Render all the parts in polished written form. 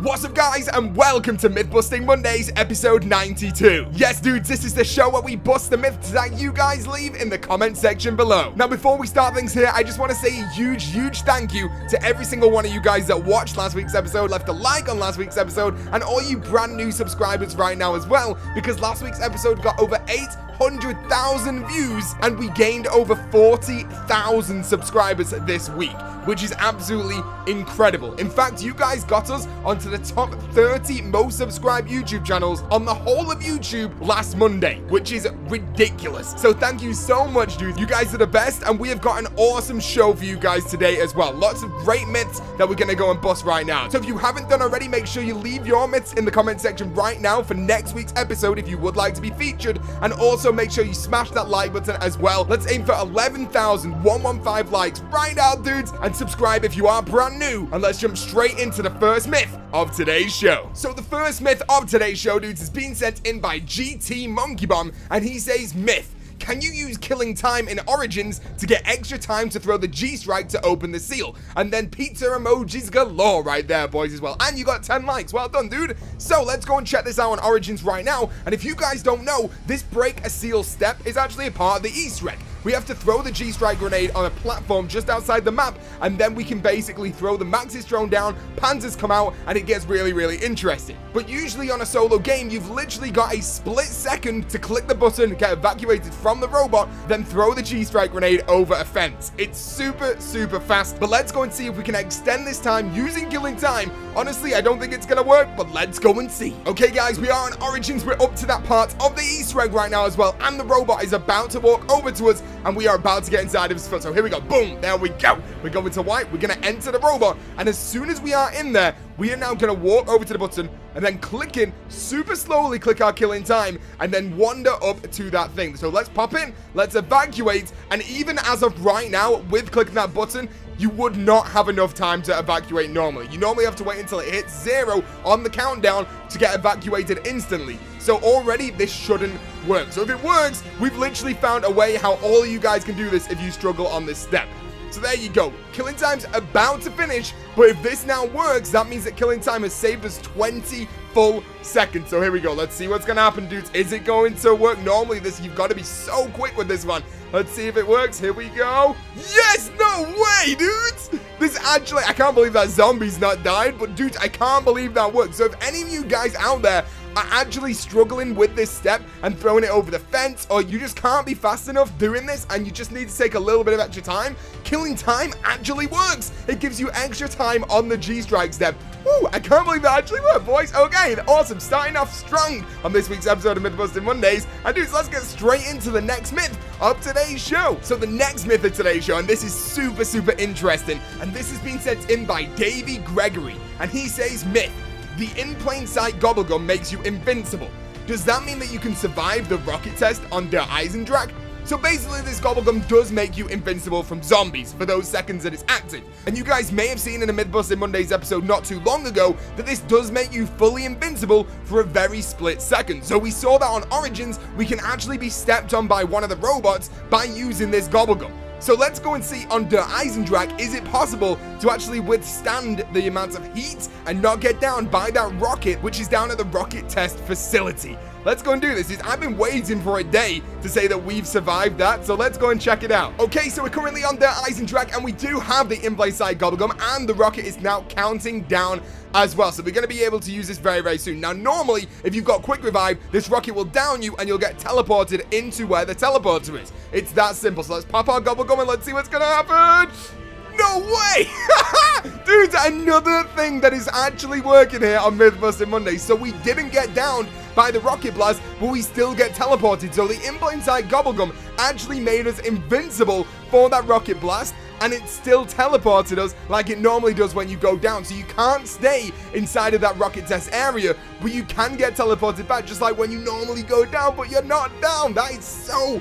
What's up, guys, and welcome to Myth Busting Mondays, episode 92. Yes, dudes, this is the show where we bust the myths that you guys leave in the comment section below. Now, before we start things here, I just want to say a huge thank you to every single one of you guys that watched last week's episode, left a like on last week's episode, and all you brand new subscribers right now as well, because last week's episode got over 800,000 views, and we gained over 40,000 subscribers this week, which is absolutely incredible. In fact, you guys got us onto the top 30 most subscribed YouTube channels on the whole of YouTube last Monday, which is ridiculous. So thank you so much, dude. You guys are the best, and we have got an awesome show for you guys today as well. Lots of great myths that we're gonna go and bust right now. So if you haven't done already, make sure you leave your myths in the comment section right now for next week's episode if you would like to be featured, and also make sure you smash that like button as well. Let's aim for 11,115 likes right now, dudes, and subscribe if you are brand new, and let's jump straight into the first myth of today's show. So the first myth of today's show, dudes, is being sent in by GT Monkey Bomb, and he says, myth: can you use killing time in Origins to get extra time to throw the G-Strike to open the seal? And then pizza emojis galore right there, boys, as well. And you got 10 likes. Well done, dude. So let's go and check this out on Origins right now. And if you guys don't know, this break a seal step is actually a part of the Easter egg. We have to throw the G-Strike grenade on a platform just outside the map, and then we can basically throw the Maxis drone down, Panzers come out, and it gets really interesting. But usually on a solo game, you've literally got a split second to click the button, get evacuated from the robot, then throw the G-Strike grenade over a fence. It's super fast, but let's go and see if we can extend this time using killing time. Honestly, I don't think it's gonna work, but let's go and see. Okay, guys, we are on Origins. We're up to that part of the Easter egg right now as well, and the robot is about to walk over to us, and we are about to get inside of his foot. So here we go. Boom. There we go. We're going to white. We're going to enter the robot. And as soon as we are in there, we are now going to walk over to the button and then click in, super slowly click our killing time, and then wander up to that thing. So let's pop in. Let's evacuate. And even as of right now, with clicking that button, you would not have enough time to evacuate normally. You normally have to wait until it hits 0 on the countdown to get evacuated instantly. So already this shouldn't work. So if it works, we've literally found a way how all of you guys can do this if you struggle on this step. So there you go. Killing time's about to finish, but if this now works, that means that killing time has saved us 20 full seconds. So here we go. Let's see what's gonna happen, dudes. Is it going to work? Normally you've got to be so quick with this one. Let's see if it works. Here we go. Yes! No way, dudes! This actually, I can't believe that zombie's not died, but dudes, I can't believe that worked. So if any of you guys out there are actually struggling with this step and throwing it over the fence, or you just can't be fast enough doing this and you just need to take a little bit of extra time, killing time actually works. It gives you extra time on the G-Strike step. Woo, I can't believe that actually worked, boys. Okay, awesome. Starting off strong on this week's episode of Myth Busting Mondays. And dudes, let's get straight into the next myth of today's show. So the next myth of today's show, and this is super interesting, and this has been sent in by Davey Gregory, and he says, myth: the in plain sight gobblegum makes you invincible. Does that mean that you can survive the rocket test on Der Eisendrache? So basically, this gobblegum does make you invincible from zombies for those seconds that it's active. And you guys may have seen in a Myth Busting Mondays episode not too long ago that this does make you fully invincible for a very split second. So we saw that on Origins, we can actually be stepped on by one of the robots by using this gobblegum. So let's go and see on Der Eisendrache, is it possible to actually withstand the amount of heat and not get down by that rocket, which is down at the rocket test facility? Let's go and do this. I've been waiting for a day to say that we've survived that, so let's go and check it out. Okay, so we're currently on Der Eisendrache, and we do have the in-place side gobblegum, and the rocket is now counting down as well. So we're going to be able to use this very soon. Now, normally, if you've got quick revive, this rocket will down you, and you'll get teleported into where the teleporter is. It's that simple. So let's pop our gobblegum, and let's see what's going to happen. No way! Dude, another thing that is actually working here on Myth Busting Monday. So we didn't get downed by the rocket blast, but we still get teleported. So the in-plain sight gobblegum actually made us invincible for that rocket blast, and it still teleported us like it normally does when you go down. So you can't stay inside of that rocket test area, but you can get teleported back just like when you normally go down, but you're not down. That is so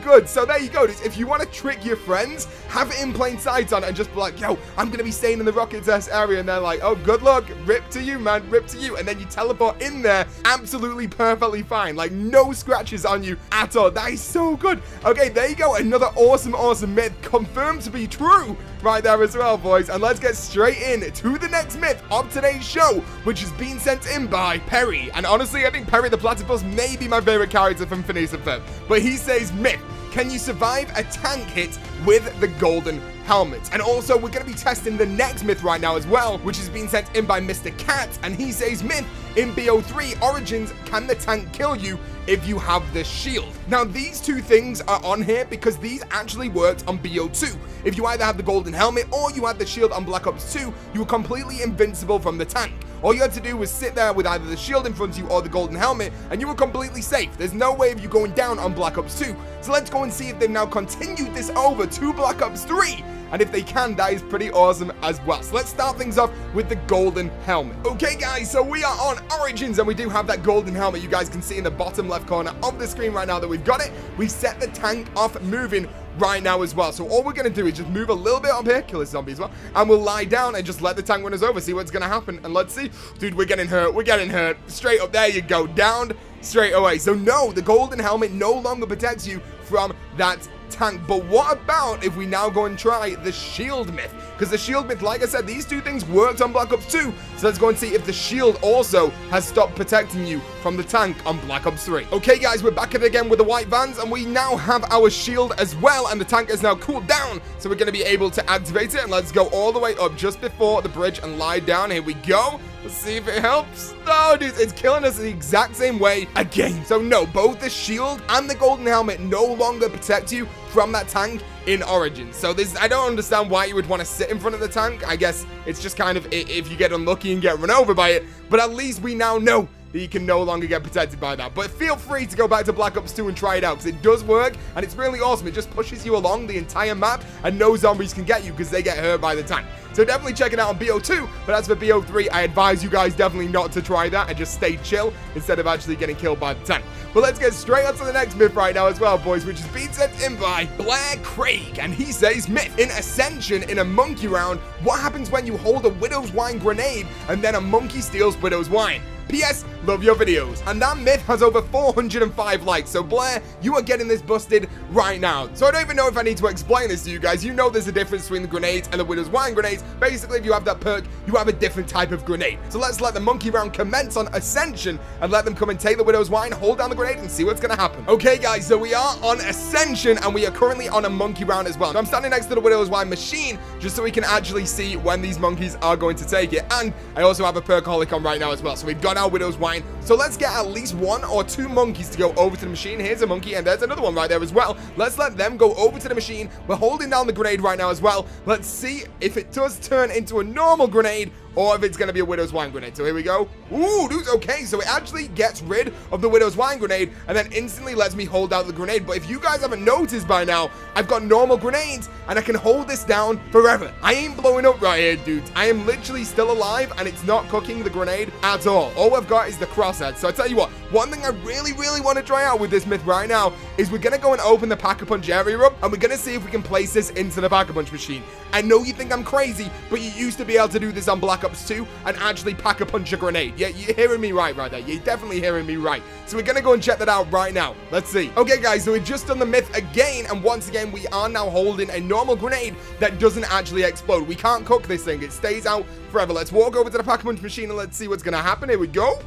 good. So there you go. If you want to trick your friends, have it in plain sight on and just be like, yo, I'm going to be staying in the rocket test area. And they're like, oh, good luck. Rip to you, man. Rip to you. And then you teleport in there absolutely perfectly fine. Like, no scratches on you at all. That is so good. Okay, there you go. Another awesome myth confirmed to be true right there as well, boys. And let's get straight in to the next myth of today's show, which has been sent in by Perry. And honestly, I think Perry the Platypus may be my favorite character from Phineas and Ferb. But he says, myth, can you survive a tank hit with the golden helmet? And also, we're going to be testing the next myth right now as well, which has been sent in by Mr. Cat. And he says, myth, in BO3 Origins, can the tank kill you if you have the shield? Now, these two things are on here because these actually worked on BO2. If you either have the golden helmet or you had the shield on Black Ops 2, you were completely invincible from the tank. All you had to do was sit there with either the shield in front of you or the golden helmet, and you were completely safe. There's no way of you going down on Black Ops 2. So let's go and see if they've now continued this over to Black Ops 3. And if they can, that is pretty awesome as well. So let's start things off with the golden helmet. Okay, guys, so we are on Origins, and we do have that golden helmet. You guys can see in the bottom left corner of the screen right now that we've got it. We've set the tank off moving right now as well. So all we're going to do is just move a little bit up here, kill this zombie as well, and we'll lie down and just let the tank run us over, see what's going to happen. And let's see. Dude, we're getting hurt. Straight up, there you go, down straight away. So no, the golden helmet no longer protects you from that tank. But what about if we now go and try the shield myth? Because the shield myth, like I said, these two things worked on Black Ops 2. So let's go and see if the shield also has stopped protecting you from the tank on Black Ops 3. Okay, guys, we're back at it again with the white vans, and we now have our shield as well, and the tank is now cooled down. So we're going to be able to activate it, and let's go all the way up just before the bridge and lie down. Here we go. Let's see if it helps. No, dude, it's killing us the exact same way again. So no, both the shield and the golden helmet no longer protect you from that tank in Origins. So this, I don't understand why you would want to sit in front of the tank. I guess it's just kind of if you get unlucky and get run over by it. But at least we now know that you can no longer get protected by that. But feel free to go back to Black Ops 2 and try it out, because it does work, and it's really awesome. It just pushes you along the entire map, and no zombies can get you because they get hurt by the tank. So definitely check it out on BO2, but as for BO3, I advise you guys definitely not to try that and just stay chill instead of actually getting killed by the tank. But let's get straight on to the next myth right now as well, boys, which is being sent in by Blair Craig. And he says, myth, in Ascension, in a monkey round, what happens when you hold a Widow's Wine grenade and then a monkey steals Widow's Wine? P.S. Love your videos. And that myth has over 405 likes. So Blair, you are getting this busted right now. So I don't even know if I need to explain this to you guys. You know there's a difference between the grenades and the Widow's Wine grenades. Basically, if you have that perk, you have a different type of grenade. So let's let the monkey round commence on Ascension and let them come and take the Widow's Wine, hold down the grenade, and see what's going to happen. Okay, guys, so we are on Ascension, and we are currently on a monkey round as well. So I'm standing next to the Widow's Wine machine just so we can actually see when these monkeys are going to take it. And I also have a perkaholic on right now as well. So we've got our Widow's Wine. So let's get at least 1 or 2 monkeys to go over to the machine. Here's a monkey, and there's another one right there as well. Let's let them go over to the machine. We're holding down the grenade right now as well. Let's see if it does turn into a normal grenade or if it's going to be a Widow's Wine grenade. So here we go. Ooh, dude, okay. So it actually gets rid of the Widow's Wine grenade and then instantly lets me hold out the grenade. But if you guys haven't noticed by now, I've got normal grenades and I can hold this down forever. I ain't blowing up right here, dudes. I am literally still alive and it's not cooking the grenade at all. All I've got is the crosshead. So I tell you what, one thing I really want to try out with this myth right now is we're going to go and open the Pack-a-Punch area up, and we're going to see if we can place this into the Pack-a-Punch machine. I know you think I'm crazy, but you used to be able to do this on Black Ops 2 and actually Pack-a-Punch a grenade. Yeah, you're hearing me right there. You're definitely hearing me right. So we're going to go and check that out right now. Let's see. Okay, guys, so we've just done the myth again, and once again, we are now holding a normal grenade that doesn't actually explode. We can't cook this thing. It stays out forever. Let's walk over to the Pack-a-Punch machine and let's see what's going to happen. Here we go.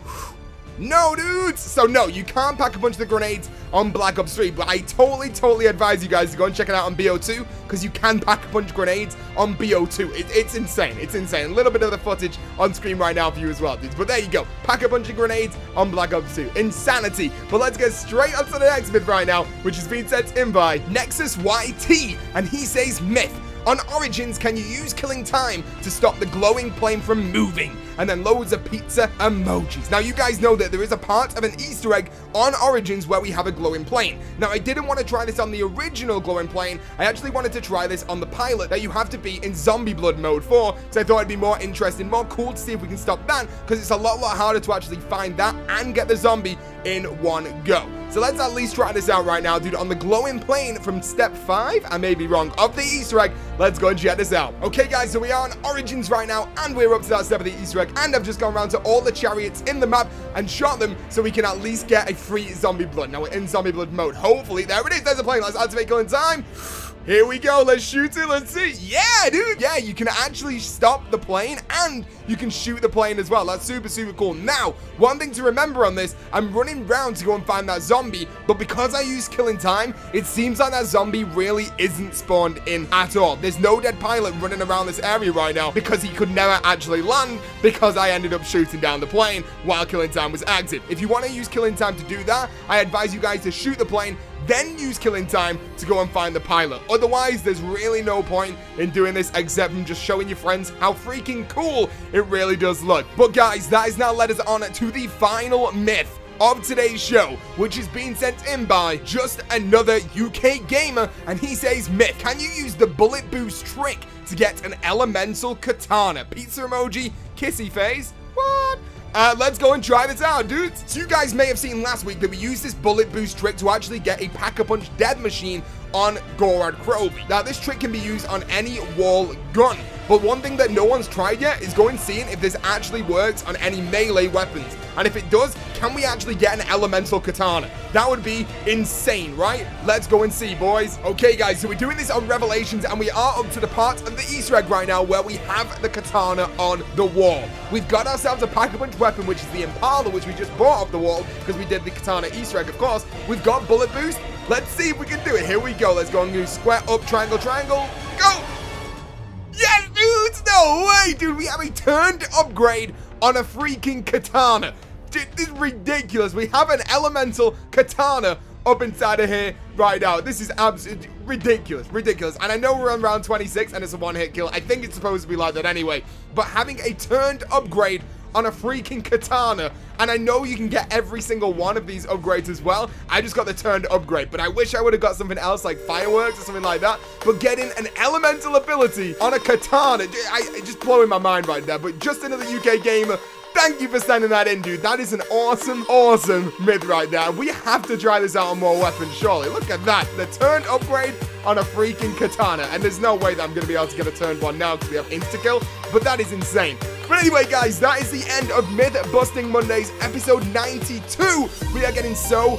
No, dudes! So no, you can't Pack-a-Punch the grenades on Black Ops 3, but I totally advise you guys to go and check it out on BO2, because you can Pack-a-Punch grenades on BO2. It's insane. It's insane. A little bit of the footage on screen right now for you as well, dudes. But there you go. Pack-a-Punching grenades on Black Ops 2. Insanity. But let's get straight up to the next myth right now, which is being sent in by Nexus YT, and he says, myth. On Origins, can you use killing time to stop the glowing plane from moving? And then loads of pizza emojis. Now, you guys know that there is a part of an Easter egg on Origins where we have a glowing plane. Now, I didn't want to try this on the original glowing plane. I actually wanted to try this on the pilot that you have to be in zombie blood mode for. So I thought it'd be more interesting, more cool to see if we can stop that, because it's a lot harder to actually find that and get the zombie in one go. So let's at least try this out right now, dude. On the glowing plane from step 5, I may be wrong, of the Easter egg, let's go and check this out. Okay, guys, so we are on Origins right now, and we're up to that step of the Easter egg, and I've just gone around to all the chariots in the map and shot them so we can at least get a free zombie blood. Now we're in zombie blood mode. Hopefully, there it is. There's a plane. Let's activate killing time. Here we go. Let's shoot it. Let's see. Yeah, dude. Yeah, you can actually stop the plane and you can shoot the plane as well. That's super, super cool. Now, one thing to remember on this, I'm running around to go and find that zombie, but because I use killing time, it seems like that zombie really isn't spawned in at all. There's no dead pilot running around this area right now because he could never actually land because I ended up shooting down the plane while killing time was active. If you want to use killing time to do that, I advise you guys to shoot the plane, then use killing time to go and find the pilot. Otherwise, there's really no point in doing this except from just showing your friends how freaking cool it really does look. But guys, that has now led us on to the final myth of today's show, which is being sent in by just another UK gamer, and he says, myth, can you use the bullet boost trick to get an elemental katana? Pizza emoji, kissy face. What? Let's go and try this out, dudes. So you guys may have seen last week that we used this bullet boost trick to actually get a Pack-a-Punch death machine on Gorad Krovi. Now, this trick can be used on any wall gun, but one thing that no one's tried yet is going and seeing if this actually works on any melee weapons. And if it does, can we actually get an elemental katana? That would be insane, right? Let's go and see, boys. Okay, guys, so we're doing this on Revelations, and we are up to the part of the Easter egg right now where we have the katana on the wall. We've got ourselves a Pack-a-Punch weapon, which is the Impala, which we just bought off the wall because we did the katana Easter egg, of course. We've got bullet boost. Let's see if we can do it. Here we go. Let's go and do square up, triangle, triangle. Go! Yes, dudes! No way, dude. We have a turned upgrade on a freaking katana. Dude, this is ridiculous. We have an elemental katana up inside of here right now. This is absolutely ridiculous. And I know we're on round 26 and it's a one-hit kill. I think it's supposed to be like that anyway. But having a turned upgrade on a freaking katana, and I know you can get every single one of these upgrades as well. I just got the turned upgrade, but I wish I would have got something else like fireworks or something like that. But getting an elemental ability on a katana, it's just blowing my mind right there. But just another UK gamer. Thank you for sending that in, dude. That is an awesome, awesome myth right there. We have to try this out on more weapons, surely. Look at that. The turned upgrade on a freaking katana. And there's no way that I'm going to be able to get a turned one now because we have insta-kill. But that is insane. But anyway, guys, that is the end of Myth Busting Mondays, episode 92. We are getting so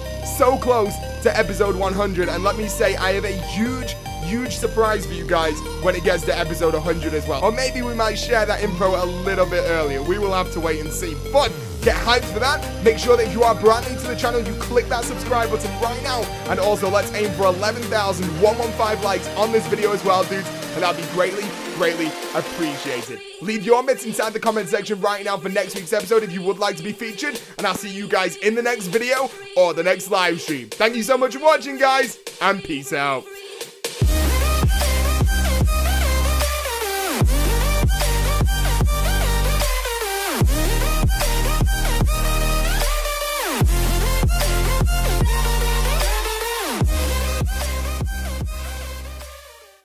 close to episode 100. And let me say, I have a huge surprise for you guys when it gets to episode 100 as well. Or maybe we might share that info a little bit earlier. We will have to wait and see. But get hyped for that. Make sure that if you are brand new to the channel, you click that subscribe button right now. And also, let's aim for 11,115 likes on this video as well, dudes. And that'd be greatly appreciated. Leave your myths inside the comment section right now for next week's episode if you would like to be featured. And I'll see you guys in the next video or the next live stream. Thank you so much for watching, guys, and peace out.